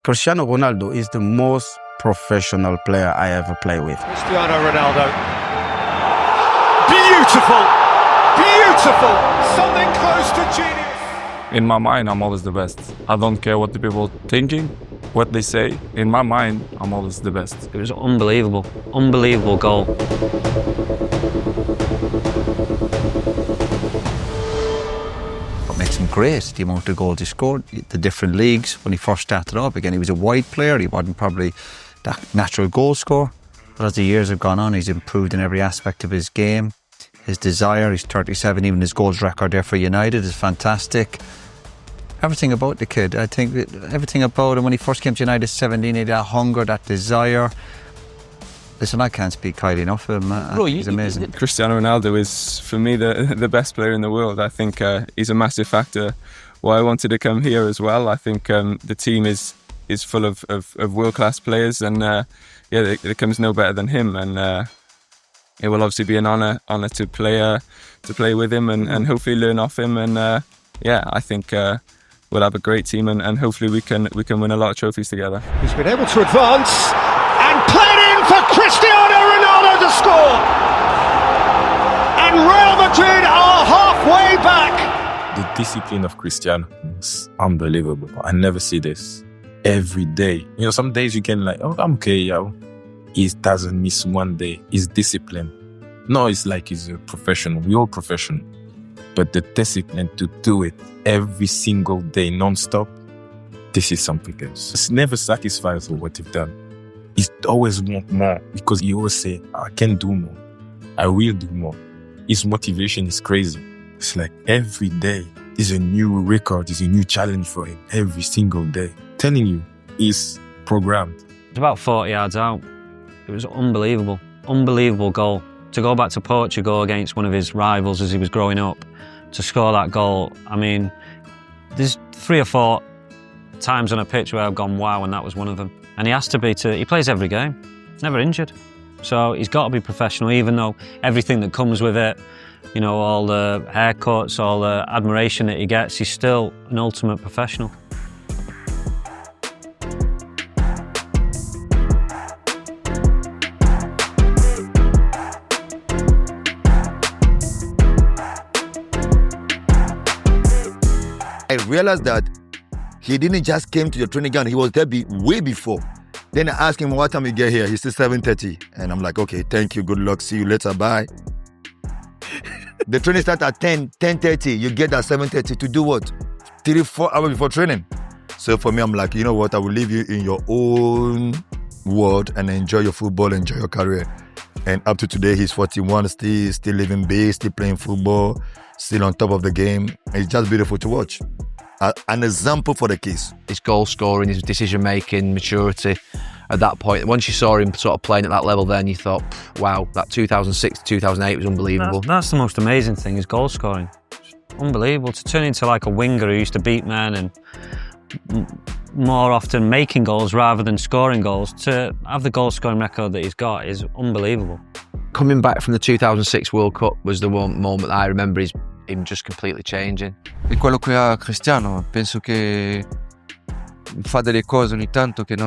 Cristiano Ronaldo is the most professional player I ever played with. Cristiano Ronaldo. Beautiful! Beautiful! Something close to genius! In my mind, I'm always the best. I don't care what the people are thinking, what they say. In my mind, I'm always the best. It was unbelievable. Unbelievable goal. What makes him great, the amount of goals he scored, the different leagues. When he first started up, again, he was a wide player. He wasn't probably that natural goal scorer. But as the years have gone on, he's improved in every aspect of his game. His desire, he's 37, even his goals record there for United is fantastic. Everything about the kid, I think everything about him when he first came to United at 17, he had that hunger, that desire. Listen, I can't speak highly enough of him. He's amazing. Cristiano Ronaldo is, for me, the best player in the world. I think he's a massive factor why I wanted to come here as well. I think the team is full of world-class players, and there comes no better than him. And it will obviously be an honour to play with him and hopefully learn off him. And I think we'll have a great team, and hopefully we can win a lot of trophies together. He's been able to advance and played in for Cristiano Ronaldo to score. And Real Madrid are halfway back. The discipline of Cristiano is unbelievable. I never see this every day. You know, some days you can I'm okay, yo. He doesn't miss one day. He's disciplined. No, it's like he's a professional. We're all professional. But the discipline to do it every single day, non-stop, this is something else. It's never satisfied with what you've done. He always want more because he always say, I can do more. I will do more. His motivation is crazy. It's like every day is a new record, is a new challenge for him. Every single day. Telling you, he's programmed. It's about 40 yards out. It was unbelievable. Unbelievable goal. To go back to Portugal against one of his rivals as he was growing up, to score that goal, I mean, there's 3 or 4 times on a pitch where I've gone, wow, and that was one of them. And he has to be he plays every game, never injured. So he's got to be professional, even though everything that comes with it, you know, all the haircuts, all the admiration that he gets, he's still an ultimate professional. I realized that he didn't just came to the training ground, he was there way before. Then I asked him, what time you get here? He said 7:30. And I'm like, okay, thank you, good luck, see you later, bye. The training starts at 10:30. You get at 7:30 to do what? 3-4 hours before training. So for me, I'm like, you know what? I will leave you in your own world and enjoy your football, enjoy your career. And up to today, he's 41, still living big, still playing football, still on top of the game. It's just beautiful to watch. An example for the kids. His goal scoring, his decision making, maturity. At that point, once you saw him sort of playing at that level, then you thought, wow, that 2006 to 2008 was unbelievable. That's the most amazing thing, is goal scoring. It's unbelievable to turn into like a winger who used to beat men and more often making goals rather than scoring goals. To have the goal scoring record that he's got is unbelievable. Coming back from the 2006 World Cup was the one moment I remember him just completely changing. E quello che ha Cristiano, penso che fa delle cose ogni tanto che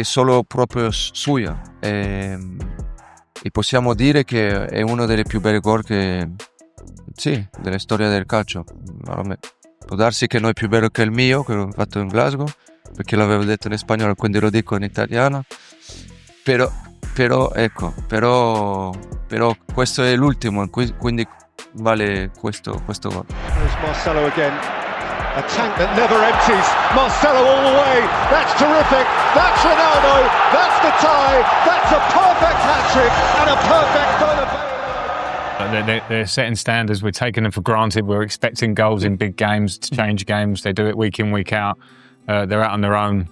solo proprio sua, e possiamo dire che è uno delle più belle gol della storia del calcio. Può darsi che non è più bello che il mio, che l'ho fatto in Glasgow, perché l'avevo detto in spagnolo, quindi lo dico in italiano, però questo è l'ultimo, quindi vale questo gol. There's Marcelo again. A tank that never empties. Marcelo all the way. That's terrific. That's Ronaldo. That's the tie. That's a perfect hat-trick and a perfect They're setting standards. We're taking them for granted. We're expecting goals in big games to change games. They do it week in, week out. They're out on their own.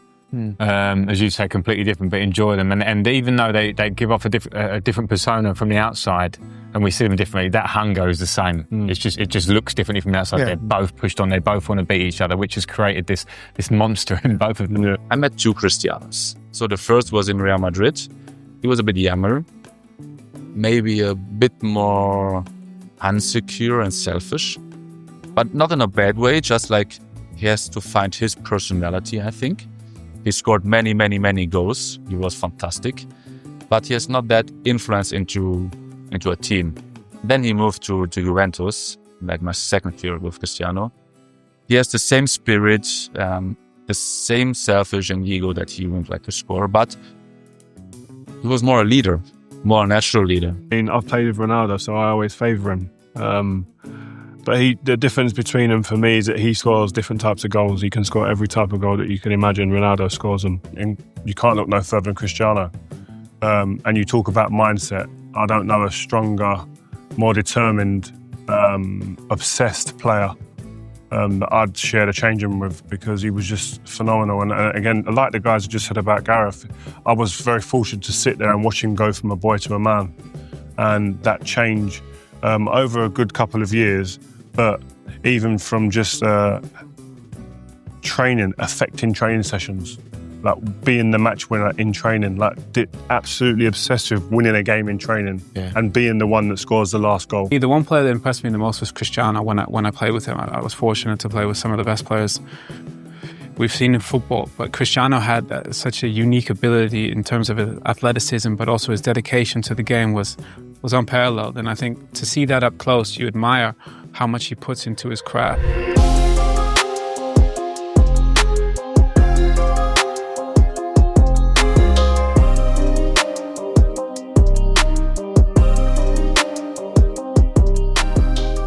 As you say, completely different, but enjoy them. And even though they give off a different persona from the outside, and we see them differently, that hunger is the same. It just looks differently from the outside. Yeah. They're both pushed on. They both want to beat each other, which has created this monster in both of them. Yeah. I met 2 Cristianos. So the first was in Real Madrid. He was a bit younger, maybe a bit more insecure and selfish, but not in a bad way. Just like He has to find his personality, I think. He scored many, many, many goals. He was fantastic. But he has not that influence into a team. Then he moved to Juventus, like my second year with Cristiano. He has the same spirit, the same selfish and ego that he would like to score, but he was more a leader, more a natural leader. I mean, I've played with Ronaldo, so I always favour him. But the difference between them for me is that he scores different types of goals. He can score every type of goal that you can imagine. Ronaldo scores them. And you can't look no further than Cristiano. And you talk about mindset. I don't know a stronger, more determined, obsessed player that I'd share the changing room with, because he was just phenomenal. And again, like the guys just said about Gareth, I was very fortunate to sit there and watch him go from a boy to a man. And that change over a good couple of years, but even from just training, affecting training sessions, like being the match winner in training, like absolutely obsessed with winning a game in training, and being the one that scores the last goal. The one player that impressed me the most was Cristiano. When I played with him, I was fortunate to play with some of the best players we've seen in football. But Cristiano had such a unique ability in terms of his athleticism, but also his dedication to the game was unparalleled. And I think to see that up close, you admire how much he puts into his craft.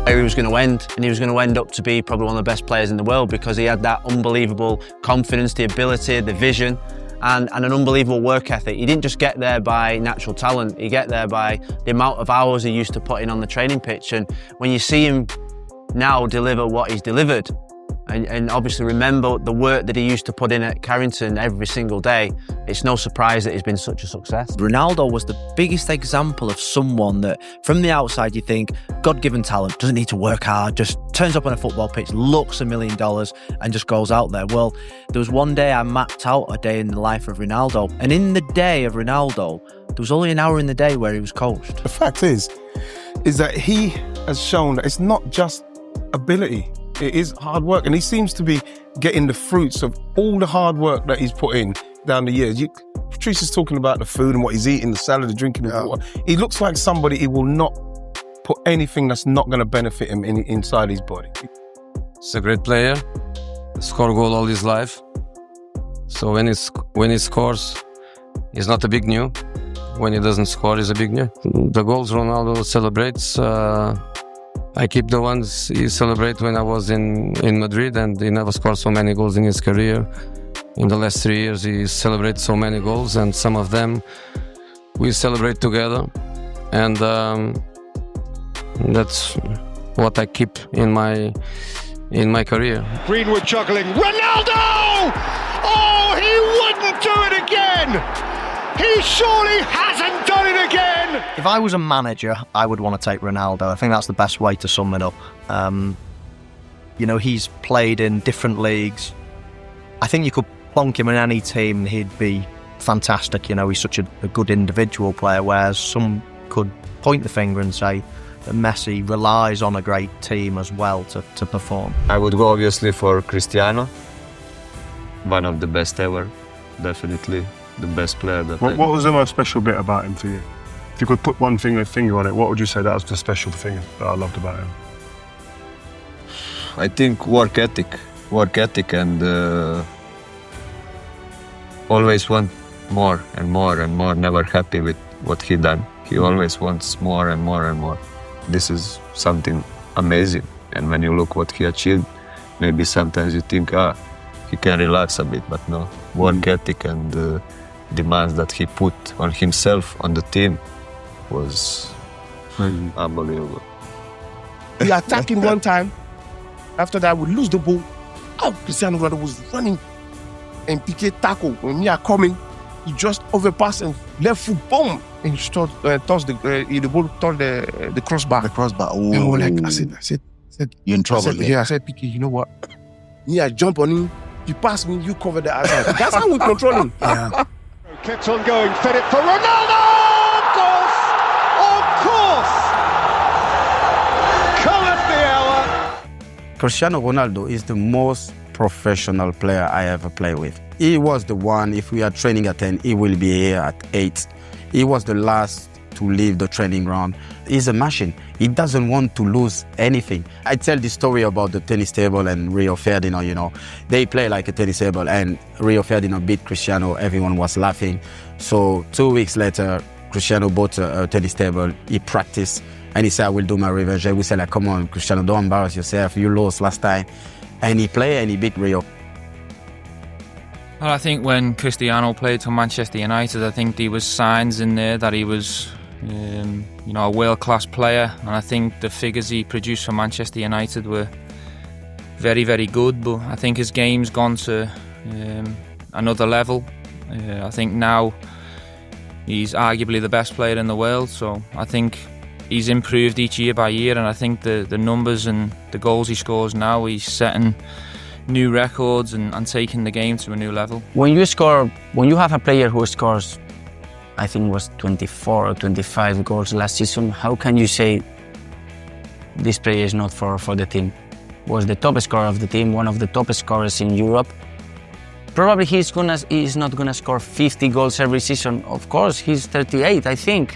He was going to end, and he was going to end up to be probably one of the best players in the world, because he had that unbelievable confidence, the ability, the vision, and an unbelievable work ethic. He didn't just get there by natural talent, he get there by the amount of hours he used to put in on the training pitch. And when you see him now deliver what he's delivered, and obviously remember the work that he used to put in at Carrington every single day, it's no surprise that he's been such a success. Ronaldo was the biggest example of someone that, from the outside, you think, God-given talent, doesn't need to work hard, just turns up on a football pitch, looks $1 million and just goes out there. Well, there was one day I mapped out a day in the life of Ronaldo, and in the day of Ronaldo, there was only an hour in the day where he was coached. The fact is that he has shown that it's not just ability. It is hard work, and he seems to be getting the fruits of all the hard work that he's put in down the years. Patrice is talking about the food and what he's eating, the salad, the drinking, the water. He looks like somebody he will not put anything that's not going to benefit him inside his body. He's a great player. Score goal all his life. So when he scores, it's not a big new. When he doesn't score, it's a big new. The goals Ronaldo celebrates, I keep the ones he celebrated when I was in Madrid, and he never scored so many goals in his career. In the last 3 years, he celebrated so many goals, and some of them we celebrate together. And that's what I keep in my career. Greenwood juggling. Ronaldo! Oh, he wouldn't do it again! He surely hasn't done it again! If I was a manager, I would want to take Ronaldo. I think that's the best way to sum it up. He's played in different leagues. I think you could plonk him in any team, he'd be fantastic. He's such a good individual player, whereas some could point the finger and say that Messi relies on a great team as well to perform. I would go obviously for Cristiano, one of the best ever, definitely the best player. What was the most special bit about him for you? If you could put one finger on it, what would you say that was the special thing that I loved about him? I think work ethic and always want more and more and more, never happy with what he done. He always wants more and more and more. This is something amazing. And when you look what he achieved, maybe sometimes you think, he can relax a bit, but no. Work ethic and demands that he put on himself, on the team, was unbelievable. We attacked him one time. After that, we lose the ball. Cristiano Ronaldo was running and Piqué tackle. When we are coming, he just overpassed and left foot, boom! And he touched the ball touched the crossbar. The crossbar. Oh. And we were like, I said, you're in trouble. I said, Piqué, you know what? I jump on him. You pass me, you cover the outside. That's how we control him. Yeah. Kept on going, fed it for Ronaldo! Of course! Come at the hour! Cristiano Ronaldo is the most professional player I ever played with. He was the one, if we are training at 10, he will be here at 8. He was the last to leave the training ground. He's a machine. He doesn't want to lose anything. I tell the story about the tennis table and Rio Ferdinand, you know. They play like a tennis table and Rio Ferdinand beat Cristiano. Everyone was laughing. So 2 weeks later, Cristiano bought a tennis table. He practiced and he said, I will do my revenge. I will say, like, come on, Cristiano, don't embarrass yourself. You lost last time. And he played and he beat Rio. Well, I think when Cristiano played for Manchester United, I think there was signs in there that he was a world-class player, and I think the figures he produced for Manchester United were very, very good, but I think his game's gone to another level. I think now he's arguably the best player in the world, so I think he's improved each year by year, and I think the numbers and the goals he scores now, he's setting new records and taking the game to a new level. When you have a player who scores, I think it was 24 or 25 goals last season, how can you say this player is not for the team? Was the top scorer of the team, one of the top scorers in Europe. Probably he's not gonna score 50 goals every season. Of course, he's 38, I think,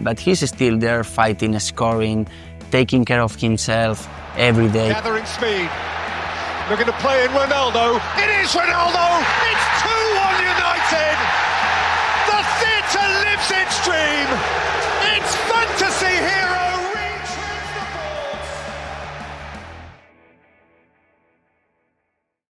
but he's still there fighting, scoring, taking care of himself every day. Gathering speed. Looking to play in Ronaldo. It is Ronaldo! It's